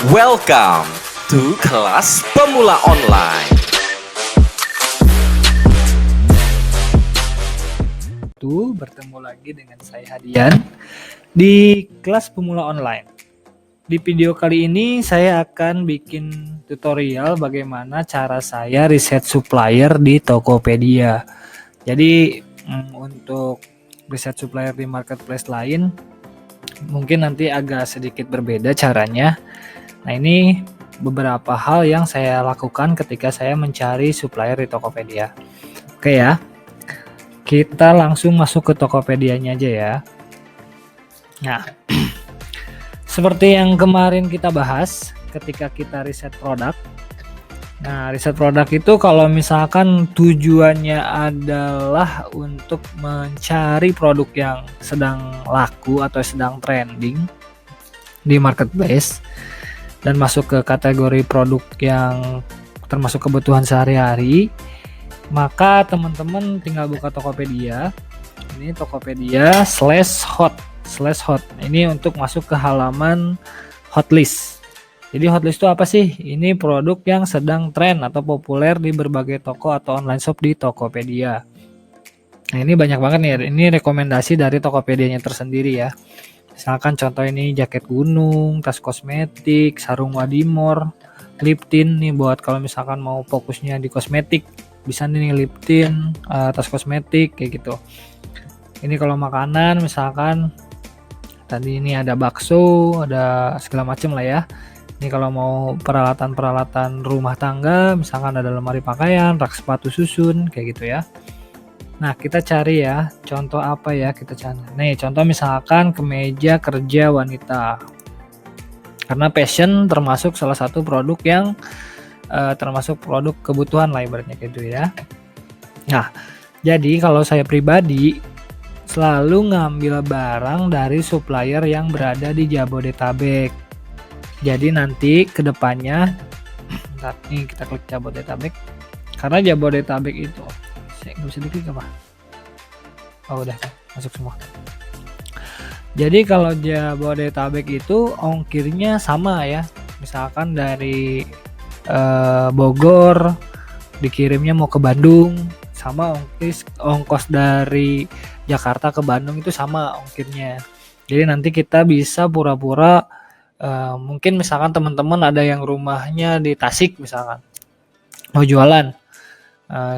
Welcome to Kelas Pemula Online. Bertemu lagi dengan saya Hadian di Kelas Pemula Online. Di video kali ini saya akan bikin tutorial bagaimana cara saya riset supplier di Tokopedia. Jadi untuk riset supplier di marketplace lain mungkin nanti agak sedikit berbeda caranya. Nah, ini beberapa hal yang saya lakukan ketika saya mencari supplier di Tokopedia. Oke ya, kita langsung masuk ke Tokopedia-nya aja ya. Nah, seperti yang kemarin kita bahas ketika kita riset produk. Nah, riset produk itu kalau misalkan tujuannya adalah untuk mencari produk yang sedang laku atau sedang trending di marketplace dan masuk ke kategori produk yang termasuk kebutuhan sehari-hari, maka teman-teman tinggal buka Tokopedia. Ini Tokopedia/hot. Ini untuk masuk ke halaman hotlist. Jadi hotlist itu apa sih? Ini produk yang sedang tren atau populer di berbagai toko atau online shop di Tokopedia. Nah, ini banyak banget nih. Ini rekomendasi dari Tokopedia-nya tersendiri ya. Misalkan contoh ini jaket gunung, tas kosmetik, sarung Wadimor, lip tint nih buat kalau misalkan mau fokusnya di kosmetik. Bisa nih lip tint, tas kosmetik kayak gitu. Ini kalau makanan misalkan tadi ini ada bakso, ada segala macam lah ya. Ini kalau mau peralatan-peralatan rumah tangga, misalkan ada lemari pakaian, rak sepatu susun, kayak gitu ya. Nah, kita cari ya, contoh apa ya kita cari. Nih, contoh misalkan kemeja kerja wanita. Karena fashion termasuk salah satu produk yang termasuk produk kebutuhan lah ibaratnya kayak gitu ya. Nah, jadi kalau saya pribadi selalu ngambil barang dari supplier yang berada di Jabodetabek. Jadi nanti kedepannya, nih kita klik Jabodetabek, karena Jabodetabek itu, saya nggak bisa diklik apa? Oh udah masuk semua. Jadi kalau Jabodetabek itu ongkirnya sama ya, misalkan dari Bogor dikirimnya mau ke Bandung, sama ongkos dari Jakarta ke Bandung itu sama ongkirnya. Jadi nanti kita bisa pura-pura mungkin misalkan teman-teman ada yang rumahnya di Tasik misalkan mau jualan,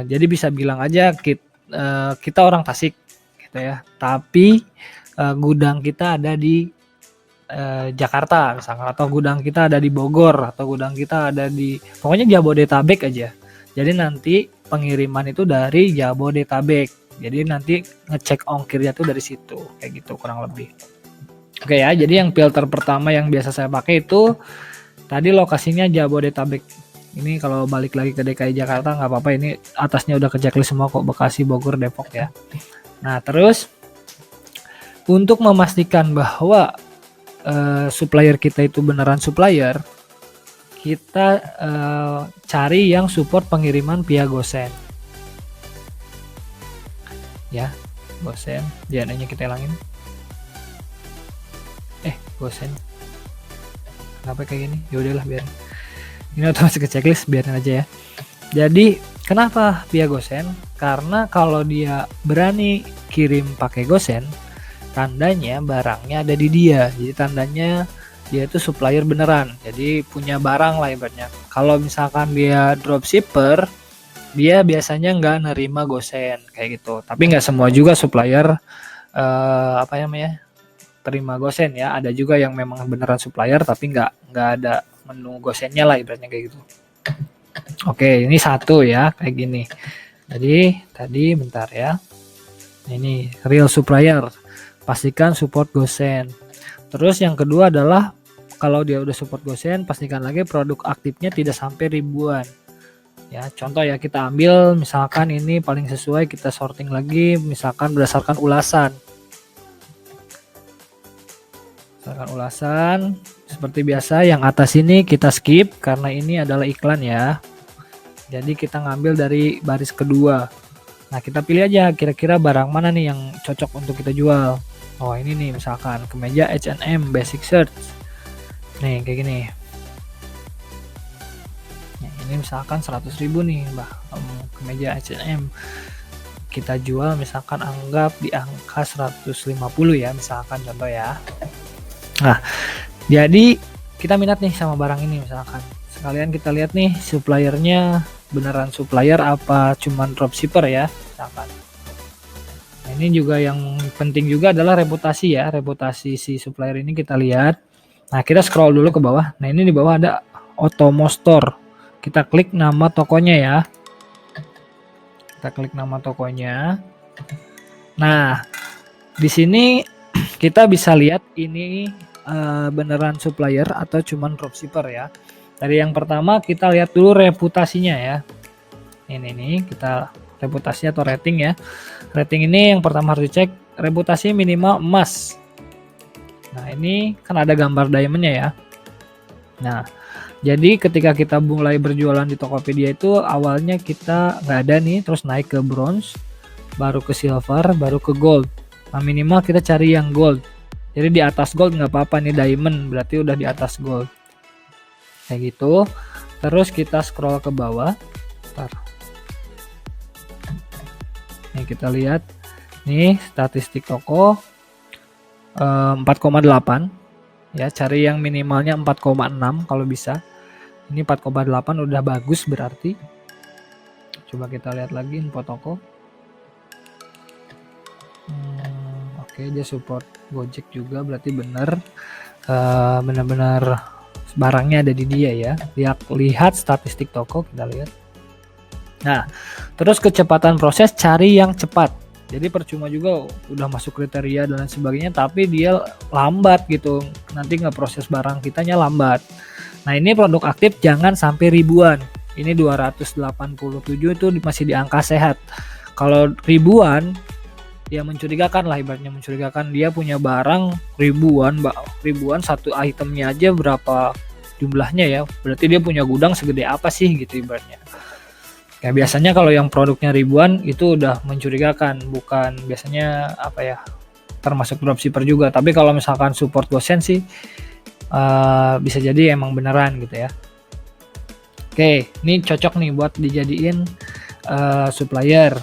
jadi bisa bilang aja kita orang Tasik gitu ya, tapi gudang kita ada di Jakarta misalkan, atau gudang kita ada di Bogor, atau gudang kita ada di pokoknya Jabodetabek aja. Jadi nanti pengiriman itu dari Jabodetabek, jadi nanti ngecek ongkirnya tuh dari situ kayak gitu kurang lebih. Oke ya, jadi yang filter pertama yang biasa saya pakai itu tadi lokasinya Jabodetabek. Ini kalau balik lagi ke DKI Jakarta nggak apa-apa, ini atasnya udah ke checklist semua kok, Bekasi, Bogor, Depok ya. Nah, terus untuk memastikan bahwa supplier kita itu beneran supplier, kita cari yang support pengiriman via GoSend. Ya, GoSend, DNA-nya kita hilangin. GoSend kenapa kayak gini, ya udahlah biar ini otomatis ke checklist, biarin aja ya. Jadi kenapa via GoSend? Karena kalau dia berani kirim pakai GoSend, tandanya barangnya ada di dia, jadi tandanya dia itu supplier beneran, jadi punya barang lah ibaratnya. Kalau misalkan dia dropshipper, dia biasanya nggak nerima GoSend kayak gitu, tapi nggak semua juga supplier terima GoSend ya. Ada juga yang memang beneran supplier tapi nggak ada menu GoSend-nya lah ibaratnya kayak gitu. Oke, ini satu ya kayak gini. Jadi tadi bentar ya. Ini real supplier. Pastikan support GoSend. Terus yang kedua adalah kalau dia udah support GoSend, pastikan lagi produk aktifnya tidak sampai ribuan. Ya, contoh ya kita ambil misalkan ini paling sesuai, kita sorting lagi misalkan berdasarkan ulasan. Seperti biasa yang atas ini kita skip karena ini adalah iklan ya. Jadi kita ngambil dari baris kedua. Nah, kita pilih aja kira-kira barang mana nih yang cocok untuk kita jual. Oh, ini nih misalkan kemeja H&M basic shirt. Nih kayak gini. ini misalkan 100.000 nih kemeja H&M, kita jual misalkan anggap di angka 150 ya, misalkan contoh ya. Nah, jadi kita minat nih sama barang ini, misalkan sekalian kita lihat nih suppliernya beneran supplier apa cuman dropshipper ya, misalkan. Nah, ini juga yang penting juga adalah reputasi ya, reputasi si supplier ini kita lihat. Nah, kita scroll dulu ke bawah. Nah, ini di bawah ada Otomo Store. Kita klik nama tokonya ya. Kita klik nama tokonya. Nah, di sini kita bisa lihat ini beneran supplier atau cuman dropshipper ya. Dari yang pertama kita lihat dulu reputasinya ya. Ini nih, kita reputasi atau rating ya. Rating ini yang pertama harus dicek, reputasi minimal emas. Nah, ini kan ada gambar diamondnya ya. Nah, jadi ketika kita mulai berjualan di Tokopedia itu awalnya kita nggak ada nih, terus naik ke bronze, baru ke silver, baru ke gold. Nah, minimal kita cari yang gold. Jadi di atas gold nggak apa-apa nih, diamond berarti udah di atas gold. Kayak gitu. Terus kita scroll ke bawah. Bentar. Nih kita lihat nih statistik toko 4,8 ya, cari yang minimalnya 4,6 kalau bisa. Ini 4,8 udah bagus berarti. Coba kita lihat lagi info toko. Oke, dia support Gojek juga, berarti bener benar-benar barangnya ada di dia ya. Lihat statistik toko, kita lihat. Nah, terus kecepatan proses, cari yang cepat. Jadi percuma juga udah masuk kriteria dan lain sebagainya, tapi dia lambat gitu. Nanti ngeproses barang kitanya lambat. Nah, ini produk aktif jangan sampai ribuan. Ini 287 itu masih di angka sehat. Kalau ribuan, ya mencurigakan lah, ibaratnya mencurigakan. Dia punya barang ribuan satu itemnya aja berapa jumlahnya ya. Berarti dia punya gudang segede apa sih gitu ibaratnya. Ya biasanya kalau yang produknya ribuan itu udah mencurigakan, bukan biasanya apa ya, termasuk dropshipper juga. Tapi kalau misalkan support Gosen sih bisa jadi emang beneran gitu ya. Oke, ini cocok nih buat dijadiin supplier.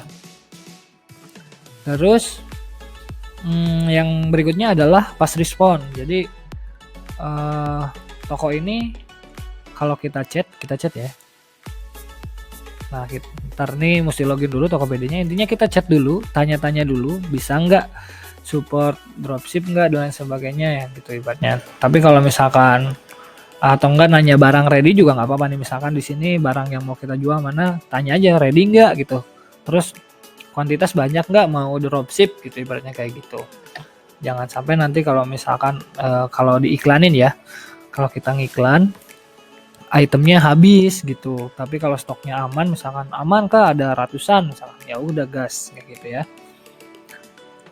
Terus yang berikutnya adalah fast respon. Jadi toko ini kalau kita chat ya. Nah, ntar nih mesti login dulu Tokopedia-nya. Intinya kita chat dulu, tanya-tanya dulu, bisa nggak support dropship nggak dan lain sebagainya ya gitu ibaratnya. Tapi kalau misalkan atau enggak nanya barang ready juga nggak apa-apa nih. Misalkan di sini barang yang mau kita jual mana, tanya aja ready nggak gitu. Terus kuantitas banyak nggak, mau dropship gitu ibaratnya kayak gitu. Jangan sampai nanti kalau misalkan kalau diiklanin ya, kalau kita ngiklan itemnya habis gitu, tapi kalau stoknya aman, misalkan aman kah ada ratusan misalkan, ya udah gas kayak gitu ya.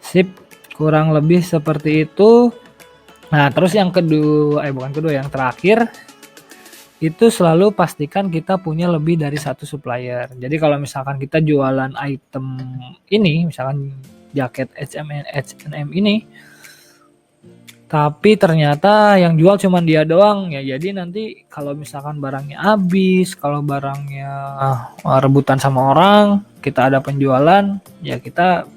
Sip, kurang lebih seperti itu. Nah, terus yang yang terakhir itu selalu pastikan kita punya lebih dari satu supplier. Jadi kalau misalkan kita jualan item ini, misalkan jaket H&M ini, tapi ternyata yang jual cuma dia doang ya, jadi nanti kalau misalkan barangnya habis, kalau barangnya rebutan sama orang, kita ada penjualan ya, kita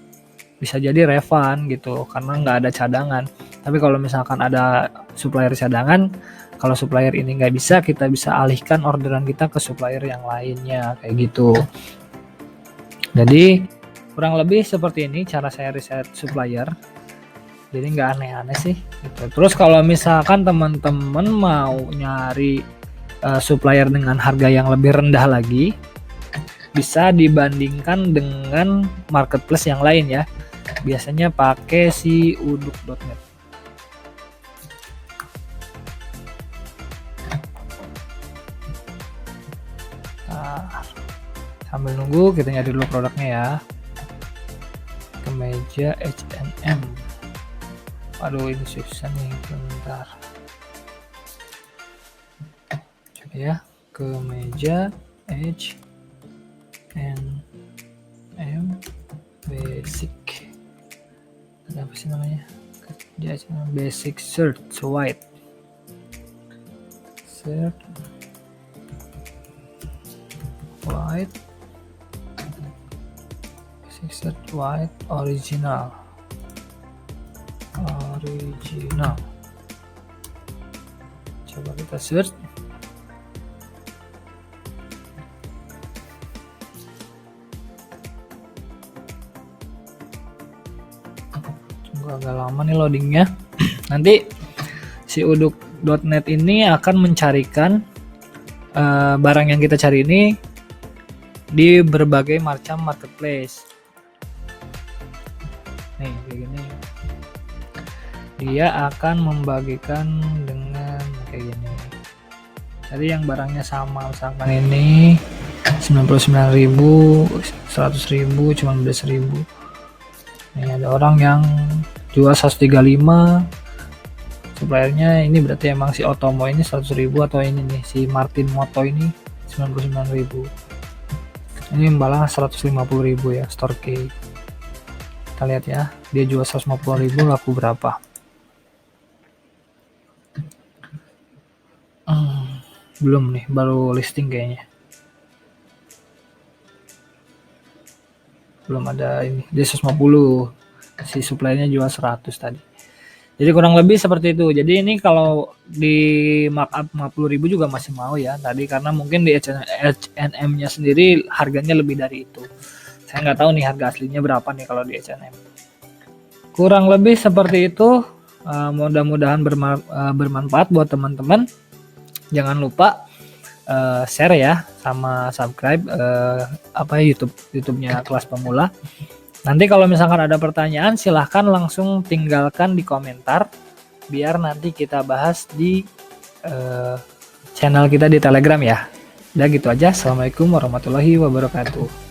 bisa jadi refund gitu karena nggak ada cadangan. Tapi kalau misalkan ada supplier cadangan, kalau supplier ini nggak bisa, kita bisa alihkan orderan kita ke supplier yang lainnya kayak gitu. Jadi kurang lebih seperti ini cara saya riset supplier. Jadi nggak aneh-aneh sih gitu. Terus kalau misalkan teman-teman mau nyari supplier dengan harga yang lebih rendah lagi, bisa dibandingkan dengan marketplace yang lain ya. Biasanya pakai si uduk.net. Nah, sambil nunggu kita nyari dulu produknya ya. Kemeja H&M. Aduh, ini susah nih, bentar. Coba ya, kemeja H&M basic. Ada apa sih namanya? Kemeja H&M basic shirt white. Shirt white shirt white original. Coba kita search. Tunggu agak lama nih loadingnya. Nanti si uduk.net ini akan mencarikan barang yang kita cari ini di berbagai macam marketplace. Nih kayak gini. Dia akan membagikan dengan kayak gini. Jadi yang barangnya sama, misalkan ini 99.000, 100.000, cuma 11.000. Nih ada orang yang jual 135. Suppliernya ini berarti emang si Otomo ini 100.000 atau ini nih si Martin Moto ini 99.000. Ini imbalan 150.000 ya, store key. Kita lihat ya, dia jual 150.000, laku berapa? Belum nih, baru listing kayaknya. Belum ada ini, dia 150. Si supply-nya jual 100 tadi. Jadi kurang lebih seperti itu. Jadi ini kalau di markup 50.000 juga masih mau ya tadi, karena mungkin di H&M-nya sendiri harganya lebih dari itu. Saya nggak tahu nih harga aslinya berapa nih kalau di H&M. Kurang lebih seperti itu. Mudah-mudahan bermanfaat buat teman-teman. Jangan lupa share ya, sama subscribe YouTube-nya Kelas Pemula. Nanti kalau misalkan ada pertanyaan silahkan langsung tinggalkan di komentar, biar nanti kita bahas di channel kita di Telegram ya. Udah gitu aja. Assalamualaikum warahmatullahi wabarakatuh.